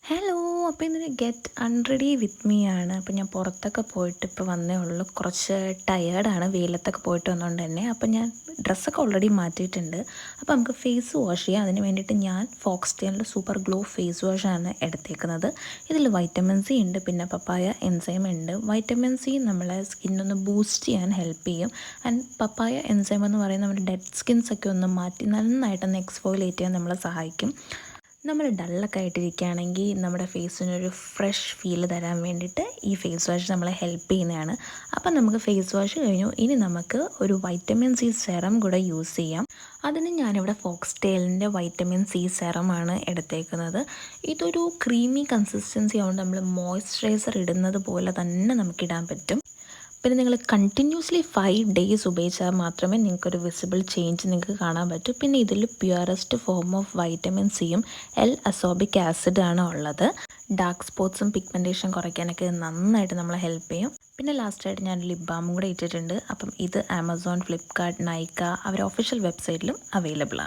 Hello. അപ്പോൾ ഇന്നൊരു get അൺറെഡി with me ആണ്. അപ്പോൾ ഞാൻ പുറത്തൊക്കെ പോയിട്ട് ഇപ്പോൾ വന്നേ ഉള്ളൂ. കുറച്ച് ടയേർഡാണ്, വെയിലത്തൊക്കെ പോയിട്ട് വന്നതുകൊണ്ട് തന്നെ. അപ്പോൾ ഞാൻ ഡ്രസ്സൊക്കെ ഓൾറെഡി മാറ്റിയിട്ടുണ്ട്. അപ്പോൾ നമുക്ക് ഫേസ് വാഷ് ചെയ്യാം. അതിന് വേണ്ടിയിട്ട് ഞാൻ ഫോക്സ്ടെയിലിൻ്റെ സൂപ്പർ ഗ്ലോ ഫേസ് വാഷാണ് എടുത്തേക്കുന്നത്. ഇതിൽ വൈറ്റമിൻ സി ഉണ്ട്, പിന്നെ പപ്പായ എൻസൈം ഉണ്ട്. വൈറ്റമിൻ സി നമ്മളെ സ്കിന്നൊന്ന് ബൂസ്റ്റ് ചെയ്യാൻ ഹെൽപ്പ് ചെയ്യും. ആൻഡ് പപ്പായ എൻസൈം എന്ന് പറയുന്നത് നമ്മുടെ ഡെഡ് സ്കിൻസൊക്കെ ഒന്ന് മാറ്റി നന്നായിട്ടൊന്ന് എക്സ്ഫോളിയേറ്റ് ചെയ്യാൻ നമ്മളെ സഹായിക്കും. നമ്മൾ ഡള്ളൊക്കെ ആയിട്ടിരിക്കുകയാണെങ്കിൽ നമ്മുടെ ഫേസിനൊരു ഫ്രഷ് ഫീൽ തരാൻ വേണ്ടിയിട്ട് ഈ ഫേസ് വാഷ് നമ്മളെ ഹെൽപ്പ് ചെയ്യുന്നതാണ്. അപ്പം നമുക്ക് ഫേസ് വാഷ് കഴിഞ്ഞു. ഇനി നമുക്ക് ഒരു വൈറ്റമിൻ സി സെറം കൂടെ യൂസ് ചെയ്യാം. അതിന് ഞാനിവിടെ ഫോക്സ്ടെയിലിൻ്റെ വൈറ്റമിൻ സി സെറമാണ് എടുത്തേക്കുന്നത്. ഇതൊരു ക്രീമി കൺസിസ്റ്റൻസി ആവുകൊണ്ട് നമ്മൾ മോയ്സ്ചറൈസർ ഇടുന്നത് പോലെ തന്നെ നമുക്കിടാൻ പറ്റും. പിന്നെ നിങ്ങൾ കണ്ടിന്യൂസ്ലി 5 ഡേയ്സ് ഉപയോഗിച്ചാൽ മാത്രമേ നിങ്ങൾക്കൊരു വിസിബിൾ ചേഞ്ച് നിങ്ങൾക്ക് കാണാൻ പറ്റൂ. പിന്നെ ഇതിൽ പ്യുവറസ്റ്റ് ഫോം ഓഫ് വൈറ്റമിൻ സിയും അസോർബിക് ആസിഡാണ് ഉള്ളത്. ഡാർക്ക് സ്പോട്ട്സും പിഗ്മെൻറ്റേഷൻ കുറയ്ക്കാനൊക്കെ നന്നായിട്ട് നമ്മളെ ഹെൽപ്പ് ചെയ്യും. പിന്നെ ലാസ്റ്റായിട്ട് ഞാൻ ലിപ് ബാമും കൂടെ ഇട്ടിട്ടുണ്ട്. അപ്പം ഇത് ആമസോൺ, ഫ്ലിപ്കാർട്ട്, നൈക്ക അവരുടെ ഒഫീഷ്യൽ വെബ്സൈറ്റിലും അവൈലബിൾ ആണ്.